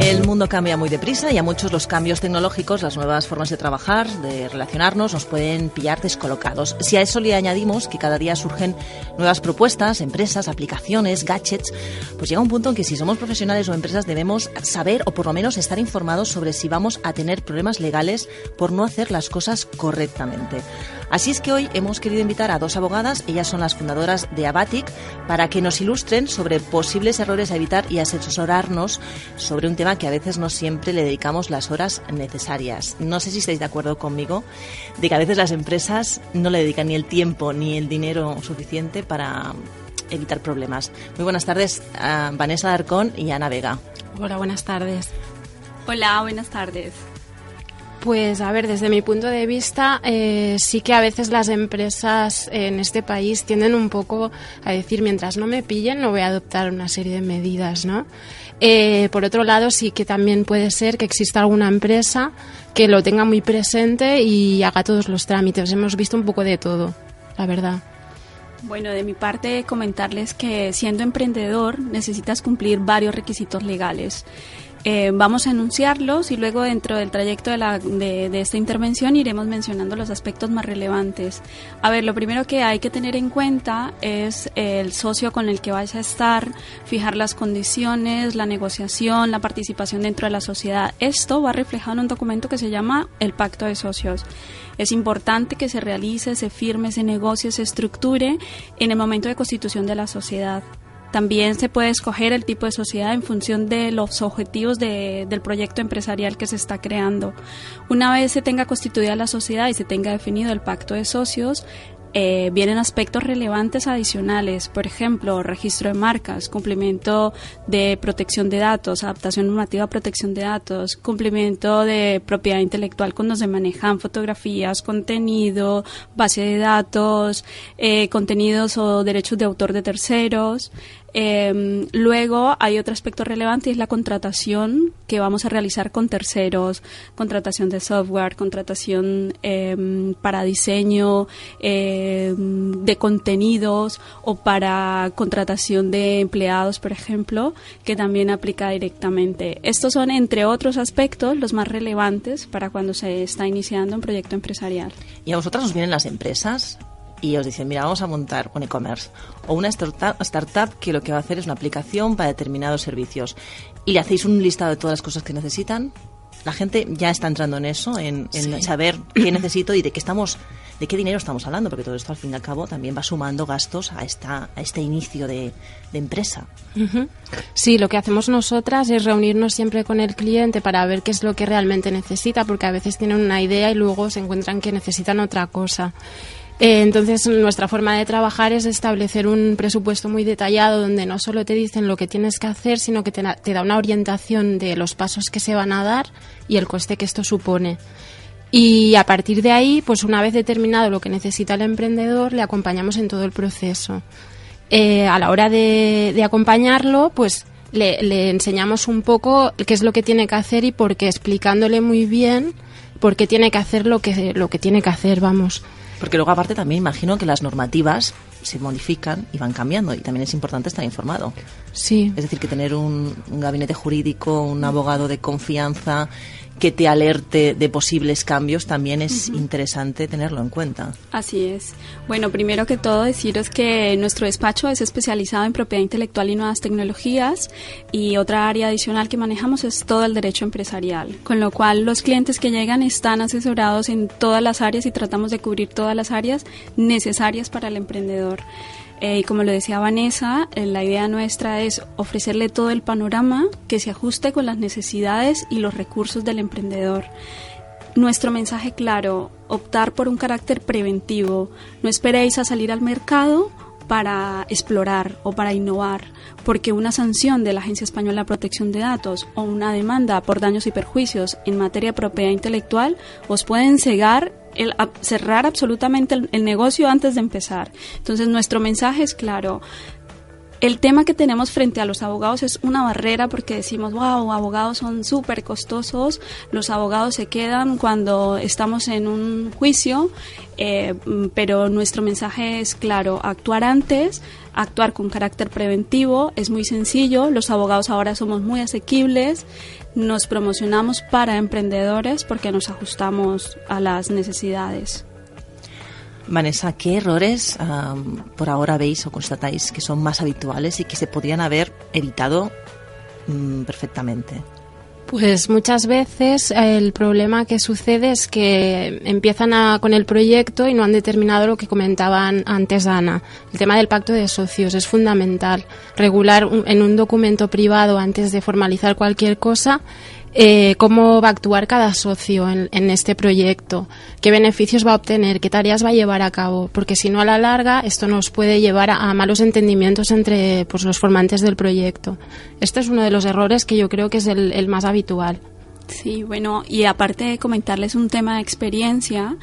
El mundo cambia muy deprisa y a muchos los cambios tecnológicos, las nuevas formas de trabajar, de relacionarnos, nos pueden pillar descolocados. Si a eso le añadimos que cada día surgen nuevas propuestas, empresas, aplicaciones, gadgets, pues llega un punto en que si somos profesionales o empresas debemos saber o por lo menos estar informados sobre si vamos a tener problemas legales por no hacer las cosas correctamente. Así es que hoy hemos querido invitar a dos abogadas, ellas son las fundadoras de Avatic, para que nos ilustren sobre posibles errores a evitar y asesorarnos sobre un tema que a veces no siempre le dedicamos las horas necesarias. No sé si estáis de acuerdo conmigo de que a veces las empresas no le dedican ni el tiempo ni el dinero suficiente para evitar problemas. Muy buenas tardes a Vanessa Alarcón y Ana Vega. Hola, buenas tardes. Hola, buenas tardes. Pues a ver, desde mi punto de vista, sí que a veces las empresas en este país tienden un poco a decir, mientras no me pillen, no voy a adoptar una serie de medidas, ¿no? Por otro lado, sí que también puede ser que exista alguna empresa que lo tenga muy presente y haga todos los trámites. Hemos visto un poco de todo, la verdad. Bueno, de mi parte, comentarles que siendo emprendedor necesitas cumplir varios requisitos legales. Vamos a enunciarlos y luego dentro del trayecto de esta intervención iremos mencionando los aspectos más relevantes. A ver, lo primero que hay que tener en cuenta es el socio con el que vais a estar, fijar las condiciones, la negociación, la participación dentro de la sociedad. Esto va reflejado en un documento que se llama el Pacto de Socios. Es importante que se realice, se firme, se negocie, se estructure en el momento de constitución de la sociedad. También se puede escoger el tipo de sociedad en función de los objetivos del proyecto empresarial que se está creando. Una vez se tenga constituida la sociedad y se tenga definido el pacto de socios, vienen aspectos relevantes adicionales, por ejemplo, registro de marcas, cumplimiento de protección de datos, adaptación normativa a protección de datos, cumplimiento de propiedad intelectual cuando se manejan fotografías, contenido, base de datos, contenidos o derechos de autor de terceros. Luego hay otro aspecto relevante y es la contratación que vamos a realizar con terceros, contratación de software, contratación para diseño de contenidos o para contratación de empleados, por ejemplo, que también aplica directamente. Estos son, entre otros aspectos, los más relevantes para cuando se está iniciando un proyecto empresarial. ¿Y a vosotras os vienen las empresas y os dicen, mira, vamos a montar un e-commerce o una startup que lo que va a hacer es una aplicación para determinados servicios y le hacéis un listado de todas las cosas que necesitan? La gente ya está entrando en eso, en sí, saber qué necesito y de qué dinero estamos hablando, porque todo esto al fin y al cabo también va sumando gastos a este inicio de empresa. Uh-huh. Sí, lo que hacemos nosotras es reunirnos siempre con el cliente para ver qué es lo que realmente necesita, porque a veces tienen una idea y luego se encuentran que necesitan otra cosa. Entonces, nuestra forma de trabajar es establecer un presupuesto muy detallado donde no solo te dicen lo que tienes que hacer, sino que te da una orientación de los pasos que se van a dar y el coste que esto supone. Y a partir de ahí, pues una vez determinado lo que necesita el emprendedor, le acompañamos en todo el proceso. A la hora de acompañarlo, pues le enseñamos un poco qué es lo que tiene que hacer y por qué, explicándole muy bien por qué tiene que hacer lo que tiene que hacer, vamos. Porque luego aparte también imagino que las normativas se modifican y van cambiando y también es importante estar informado. Sí. Es decir, que tener un gabinete jurídico, un abogado de confianza que te alerte de posibles cambios también es interesante tenerlo en cuenta. Así es. Bueno, primero que todo deciros que nuestro despacho es especializado en propiedad intelectual y nuevas tecnologías y otra área adicional que manejamos es todo el derecho empresarial, con lo cual los clientes que llegan están asesorados en todas las áreas y tratamos de cubrir todas las áreas necesarias para el emprendedor. Y como lo decía Vanessa, la idea nuestra es ofrecerle todo el panorama que se ajuste con las necesidades y los recursos del emprendedor. Nuestro mensaje claro, optar por un carácter preventivo. No esperéis a salir al mercado para explorar o para innovar, porque una sanción de la Agencia Española de Protección de Datos o una demanda por daños y perjuicios en materia de propiedad intelectual os pueden cegar cerrar absolutamente el negocio antes de empezar. Entonces nuestro mensaje es claro: El tema que tenemos frente a los abogados es una barrera porque decimos, wow, abogados son súper costosos, los abogados se quedan cuando estamos en un juicio, pero nuestro mensaje es claro, actuar antes, actuar con carácter preventivo, es muy sencillo, los abogados ahora somos muy asequibles, nos promocionamos para emprendedores porque nos ajustamos a las necesidades. Vanessa, ¿qué errores por ahora veis o constatáis que son más habituales y que se podrían haber evitado perfectamente? Pues muchas veces el problema que sucede es que empiezan con el proyecto y no han determinado lo que comentaban antes Ana. El tema del pacto de socios es fundamental. Regular en un documento privado antes de formalizar cualquier cosa cómo va a actuar cada socio en este proyecto, qué beneficios va a obtener, qué tareas va a llevar a cabo, porque si no a la larga esto nos puede llevar a malos entendimientos entre pues, los formantes del proyecto. Este es uno de los errores que yo creo que es el más habitual. Sí, bueno, y aparte de comentarles un tema de experiencia,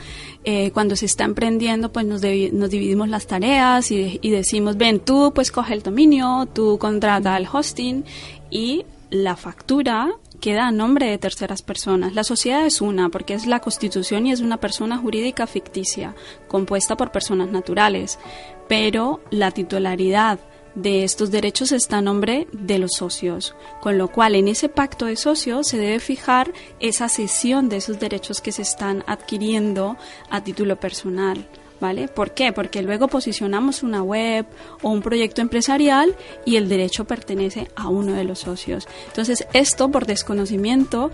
cuando se está emprendiendo, pues nos dividimos las tareas y decimos, ven, tú pues coge el dominio, tú contrata el hosting y la factura queda a nombre de terceras personas. La sociedad es una, porque es la Constitución y es una persona jurídica ficticia, compuesta por personas naturales, pero la titularidad de estos derechos está a nombre de los socios, con lo cual en ese pacto de socios se debe fijar esa cesión de esos derechos que se están adquiriendo a título personal. ¿Vale? ¿Por qué? Porque luego posicionamos una web o un proyecto empresarial y el derecho pertenece a uno de los socios. Entonces, esto por desconocimiento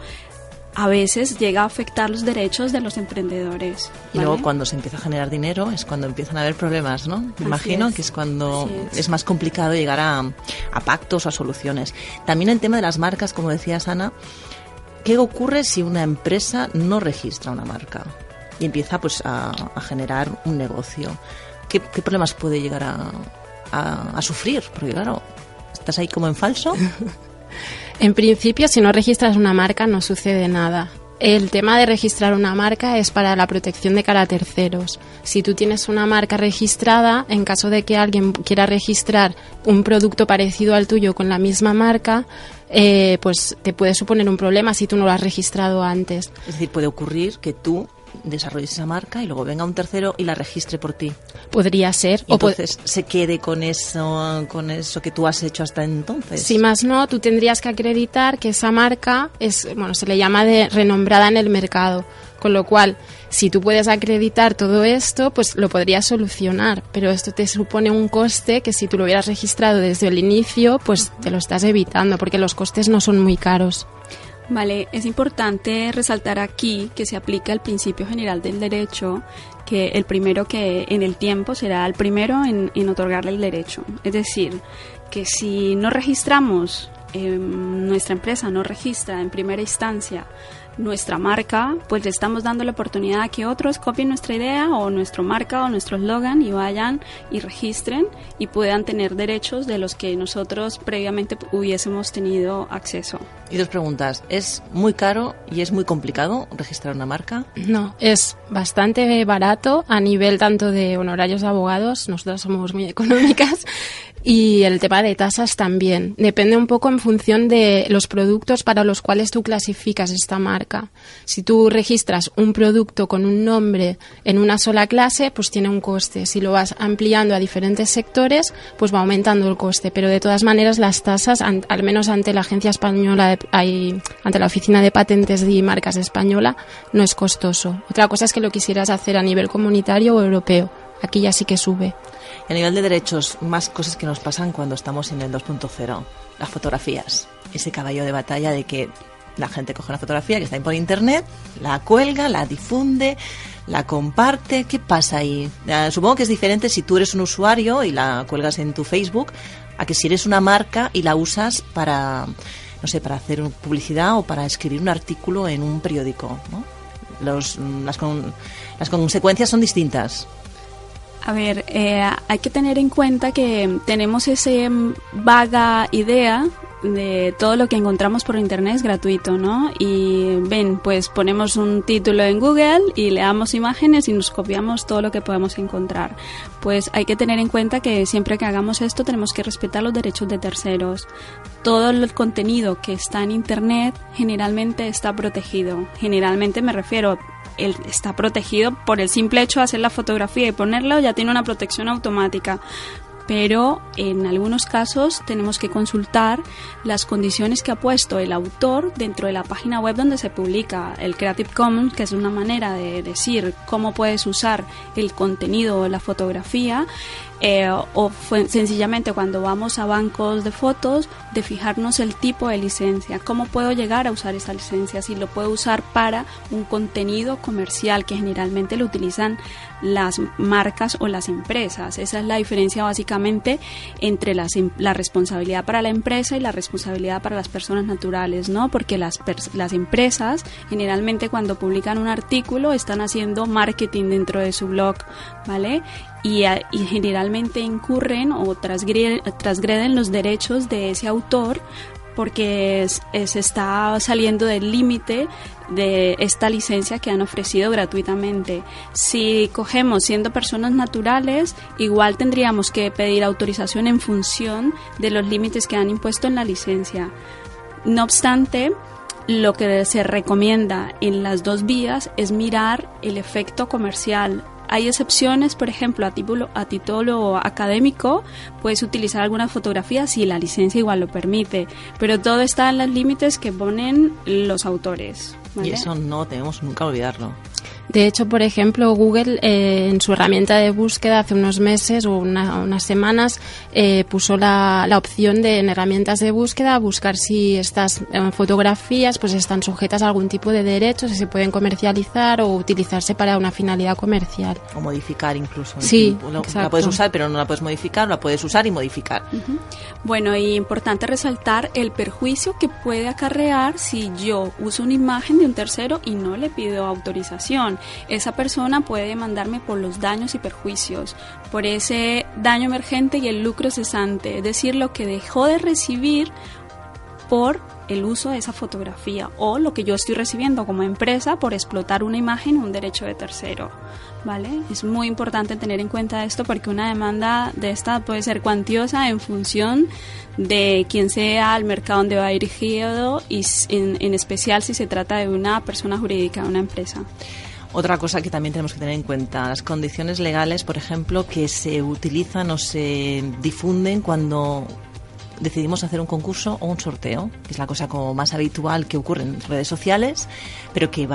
a veces llega a afectar los derechos de los emprendedores, ¿vale? Y luego cuando se empieza a generar dinero es cuando empiezan a haber problemas, ¿no? Me imagino que es cuando es más complicado llegar a pactos o a soluciones. También el tema de las marcas, como decías, Ana, ¿qué ocurre si una empresa no registra una marca y empieza pues a generar un negocio? ¿Qué problemas puede llegar a sufrir? Porque claro, estás ahí como en falso. En principio, si no registras una marca no sucede nada. El tema de registrar una marca es para la protección de cara a terceros. Si tú tienes una marca registrada, en caso de que alguien quiera registrar un producto parecido al tuyo con la misma marca, pues te puede suponer un problema si tú no lo has registrado antes. Es decir, puede ocurrir que tú desarrolles esa marca y luego venga un tercero y la registre por ti. Podría ser. Y entonces se quede con eso que tú has hecho hasta entonces. Si más no, tú tendrías que acreditar que esa marca es, bueno, se le llama de renombrada en el mercado. Con lo cual, si tú puedes acreditar todo esto, pues lo podrías solucionar. Pero esto te supone un coste que si tú lo hubieras registrado desde el inicio, pues te lo estás evitando, porque los costes no son muy caros. Vale, es importante resaltar aquí que se aplica el principio general del derecho, que el primero que en el tiempo será el primero en otorgarle el derecho. Es decir, que si no registramos, nuestra empresa no registra en primera instancia nuestra marca, pues le estamos dando la oportunidad a que otros copien nuestra idea o nuestra marca o nuestro eslogan y vayan y registren y puedan tener derechos de los que nosotros previamente hubiésemos tenido acceso. Y dos preguntas, ¿es muy caro y es muy complicado registrar una marca? No, es bastante barato a nivel tanto de honorarios de abogados, nosotros somos muy económicas, y el tema de tasas también. Depende un poco en función de los productos para los cuales tú clasificas esta marca. Si tú registras un producto con un nombre en una sola clase, pues tiene un coste. Si lo vas ampliando a diferentes sectores, pues va aumentando el coste. Pero de todas maneras las tasas, al menos ante la Agencia Española, ante la Oficina de Patentes y Marcas Española, no es costoso. Otra cosa es que lo quisieras hacer a nivel comunitario o europeo. Aquí ya sí que sube. Y a nivel de derechos, más cosas que nos pasan cuando estamos en el 2.0. Las fotografías. Ese caballo de batalla de que la gente coge una fotografía que está por internet, la cuelga, la difunde, la comparte. ¿Qué pasa ahí? Supongo que es diferente si tú eres un usuario y la cuelgas en tu Facebook, a que si eres una marca y la usas para, no sé, para hacer publicidad o para escribir un artículo en un periódico, ¿no? Las consecuencias son distintas. A ver, hay que tener en cuenta que tenemos esa vaga idea de todo lo que encontramos por internet es gratuito, ¿no? Y ven, pues ponemos un título en Google y le damos imágenes y nos copiamos todo lo que podemos encontrar. Pues hay que tener en cuenta que siempre que hagamos esto tenemos que respetar los derechos de terceros. Todo el contenido que está en internet generalmente está protegido. Generalmente me refiero, él está protegido por el simple hecho de hacer la fotografía y ponerlo, ya tiene una protección automática. Pero en algunos casos tenemos que consultar las condiciones que ha puesto el autor dentro de la página web donde se publica. El Creative Commons, que es una manera de decir cómo puedes usar el contenido o la fotografía, sencillamente cuando vamos a bancos de fotos, de fijarnos el tipo de licencia, cómo puedo llegar a usar esa licencia, si lo puedo usar para un contenido comercial que generalmente lo utilizan las marcas o las empresas. Esa es la diferencia básicamente entre la responsabilidad para la empresa y la responsabilidad para las personas naturales, ¿no? Porque las empresas generalmente cuando publican un artículo están haciendo marketing dentro de su blog, ¿vale? Y generalmente incurren o transgreden los derechos de ese autor porque se está saliendo del límite de esta licencia que han ofrecido gratuitamente. Si cogemos siendo personas naturales, igual tendríamos que pedir autorización en función de los límites que han impuesto en la licencia. No obstante, lo que se recomienda en las dos vías es mirar el efecto comercial. Hay excepciones, por ejemplo, a título académico puedes utilizar algunas fotografías si la licencia igual lo permite, pero todo está en los límites que ponen los autores, ¿vale? Y eso no debemos nunca olvidarlo. De hecho, por ejemplo, Google en su herramienta de búsqueda hace unos meses o unas semanas puso la opción de en herramientas de búsqueda buscar si estas fotografías pues están sujetas a algún tipo de derechos, si se pueden comercializar o utilizarse para una finalidad comercial. O modificar incluso. Sí, la puedes usar pero no la puedes modificar, la puedes usar y modificar. Uh-huh. Bueno, y importante resaltar el perjuicio que puede acarrear si yo uso una imagen de un tercero y no le pido autorización. Esa persona puede demandarme por los daños y perjuicios, por ese daño emergente y el lucro cesante, es decir, lo que dejó de recibir por el uso de esa fotografía o lo que yo estoy recibiendo como empresa por explotar una imagen o un derecho de tercero, ¿vale? Es muy importante tener en cuenta esto porque una demanda de esta puede ser cuantiosa en función de quién sea el mercado donde va dirigido y en especial si se trata de una persona jurídica, una empresa. Otra cosa que también tenemos que tener en cuenta, las condiciones legales, por ejemplo, que se utilizan o se difunden cuando decidimos hacer un concurso o un sorteo, que es la cosa como más habitual que ocurre en redes sociales, pero que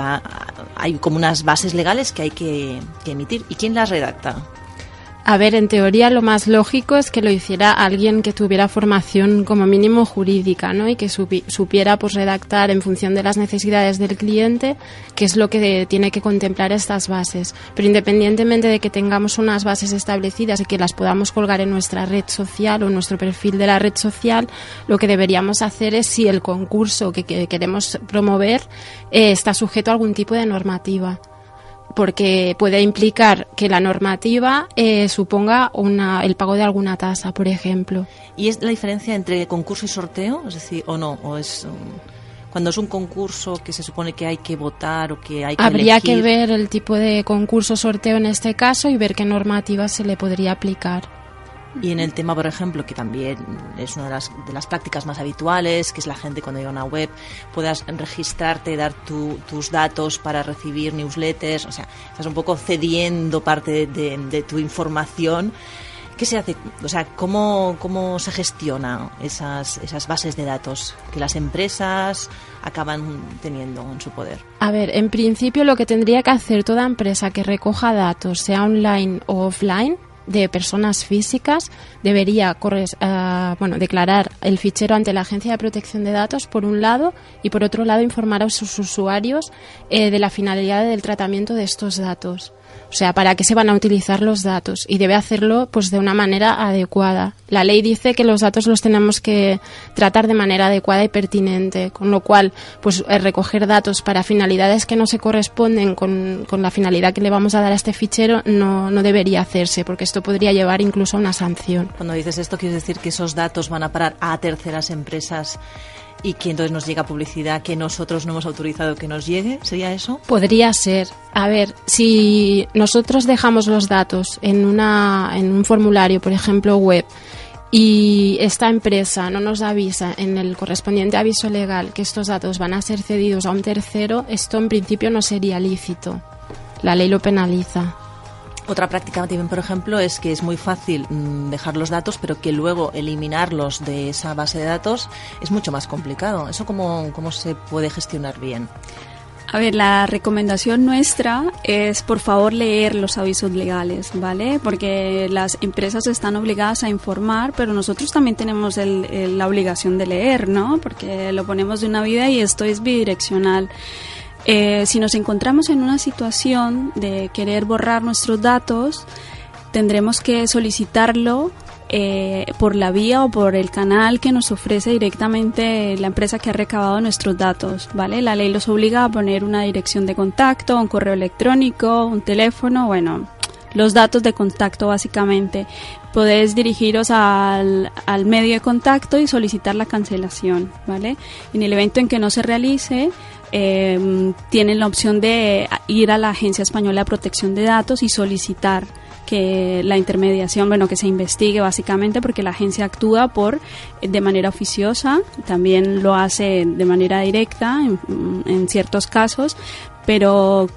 hay como unas bases legales que hay que emitir. ¿Y quién las redacta? A ver, en teoría lo más lógico es que lo hiciera alguien que tuviera formación como mínimo jurídica, ¿no? Y que supiera pues redactar en función de las necesidades del cliente qué es lo que tiene que contemplar estas bases. Pero independientemente de que tengamos unas bases establecidas y que las podamos colgar en nuestra red social o en nuestro perfil de la red social, lo que deberíamos hacer es si el concurso que queremos promover está sujeto a algún tipo de normativa, porque puede implicar que la normativa suponga el pago de alguna tasa, por ejemplo. ¿Y es la diferencia entre concurso y sorteo? Es decir, ¿o no? ¿O es cuando es un concurso que se supone que hay que votar o que hay que Habría elegir? que ver el tipo de concurso sorteo en este caso y ver qué normativa se le podría aplicar. Y en el tema, por ejemplo, que también es una de las prácticas más habituales, que es la gente cuando llega a una web, puedas registrarte, dar tus datos para recibir newsletters, o sea, estás un poco cediendo parte de tu información. ¿Qué se hace? O sea, ¿cómo se gestiona esas bases de datos que las empresas acaban teniendo en su poder? A ver, en principio lo que tendría que hacer toda empresa que recoja datos, sea online o offline, de personas físicas, debería declarar el fichero ante la Agencia de Protección de Datos, por un lado, y por otro lado informar a sus usuarios de la finalidad del tratamiento de estos datos. O sea, ¿para qué se van a utilizar los datos? Y debe hacerlo pues de una manera adecuada. La ley dice que los datos los tenemos que tratar de manera adecuada y pertinente, con lo cual pues recoger datos para finalidades que no se corresponden con la finalidad que le vamos a dar a este fichero no debería hacerse, porque esto podría llevar incluso a una sanción. Cuando dices esto, ¿quieres decir que esos datos van a parar a terceras empresas y que entonces nos llega publicidad que nosotros no hemos autorizado que nos llegue? ¿Sería eso? Podría ser. A ver, si nosotros dejamos los datos en un formulario, por ejemplo, web, y esta empresa no nos avisa en el correspondiente aviso legal que estos datos van a ser cedidos a un tercero, esto en principio no sería lícito. La ley lo penaliza. Otra práctica también, por ejemplo, es que es muy fácil dejar los datos, pero que luego eliminarlos de esa base de datos es mucho más complicado. ¿Eso cómo se puede gestionar bien? A ver, la recomendación nuestra es, por favor, leer los avisos legales, ¿vale? Porque las empresas están obligadas a informar, pero nosotros también tenemos la obligación de leer, ¿no? Porque lo ponemos de una vida y esto es bidireccional. Si nos encontramos en una situación de querer borrar nuestros datos, tendremos que solicitarlo por la vía o por el canal que nos ofrece directamente la empresa que ha recabado nuestros datos, ¿vale? La ley los obliga a poner una dirección de contacto, un correo electrónico, un teléfono, bueno, los datos de contacto básicamente. Podéis dirigiros al medio de contacto y solicitar la cancelación, ¿vale? En el evento en que no se realice, tienen la opción de ir a la Agencia Española de Protección de Datos y solicitar que la intermediación, bueno, que se investigue básicamente, porque la agencia actúa de manera oficiosa, también lo hace de manera directa en ciertos casos, pero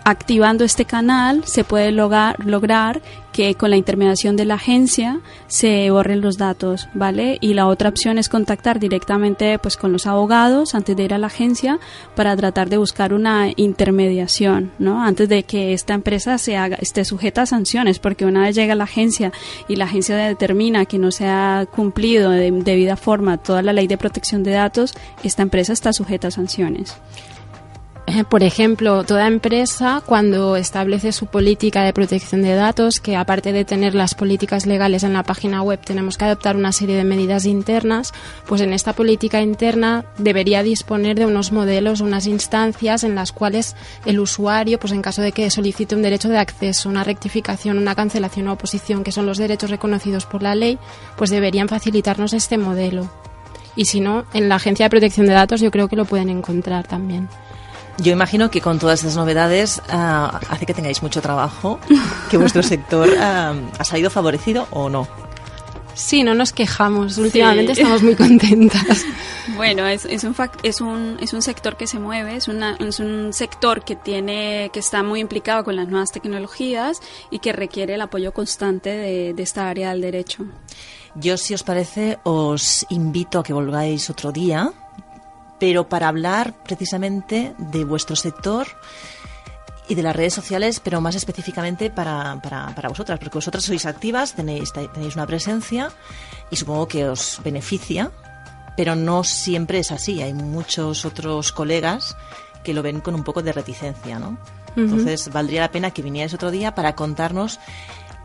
activando este canal se puede lograr que con la intermediación de la agencia se borren los datos, ¿vale? Y la otra opción es contactar directamente pues con los abogados antes de ir a la agencia para tratar de buscar una intermediación, ¿no? Antes de que esta empresa esté sujeta a sanciones, porque una vez llega a la agencia y la agencia determina que no se ha cumplido de debida forma toda la ley de protección de datos, esta empresa está sujeta a sanciones. Por ejemplo, toda empresa, cuando establece su política de protección de datos, que aparte de tener las políticas legales en la página web, tenemos que adoptar una serie de medidas internas, pues en esta política interna debería disponer de unos modelos, unas instancias en las cuales el usuario, pues en caso de que solicite un derecho de acceso, una rectificación, una cancelación o oposición, que son los derechos reconocidos por la ley, pues deberían facilitarnos este modelo. Y si no, en la Agencia de Protección de Datos yo creo que lo pueden encontrar también. Yo imagino que con todas estas novedades hace que tengáis mucho trabajo, que vuestro sector ha salido favorecido o no. Sí, no nos quejamos. Últimamente estamos muy contentas. Bueno, es un sector que se mueve, es un sector que está muy implicado con las nuevas tecnologías y que requiere el apoyo constante de esta área del derecho. Yo, si os parece, os invito a que volváis otro día, pero para hablar precisamente de vuestro sector y de las redes sociales, pero más específicamente para vosotras, porque vosotras sois activas, tenéis una presencia y supongo que os beneficia, pero no siempre es así. Hay muchos otros colegas que lo ven con un poco de reticencia, ¿no? Uh-huh. Entonces, valdría la pena que vinierais otro día para contarnos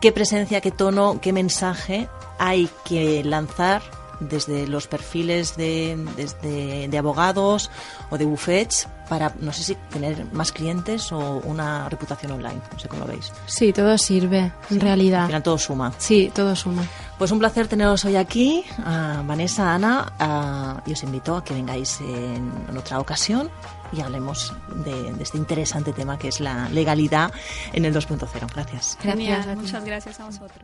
qué presencia, qué tono, qué mensaje hay que lanzar desde los perfiles de abogados o de bufets para, no sé si tener más clientes o una reputación online, no sé cómo lo veis. Sí, todo sirve, en realidad. Al final todo suma. Sí, todo suma. Pues un placer teneros hoy aquí, Vanessa, Ana, y os invito a que vengáis en otra ocasión y hablemos de este interesante tema que es la legalidad en el 2.0. Gracias. Genial, muchas gracias a vosotros.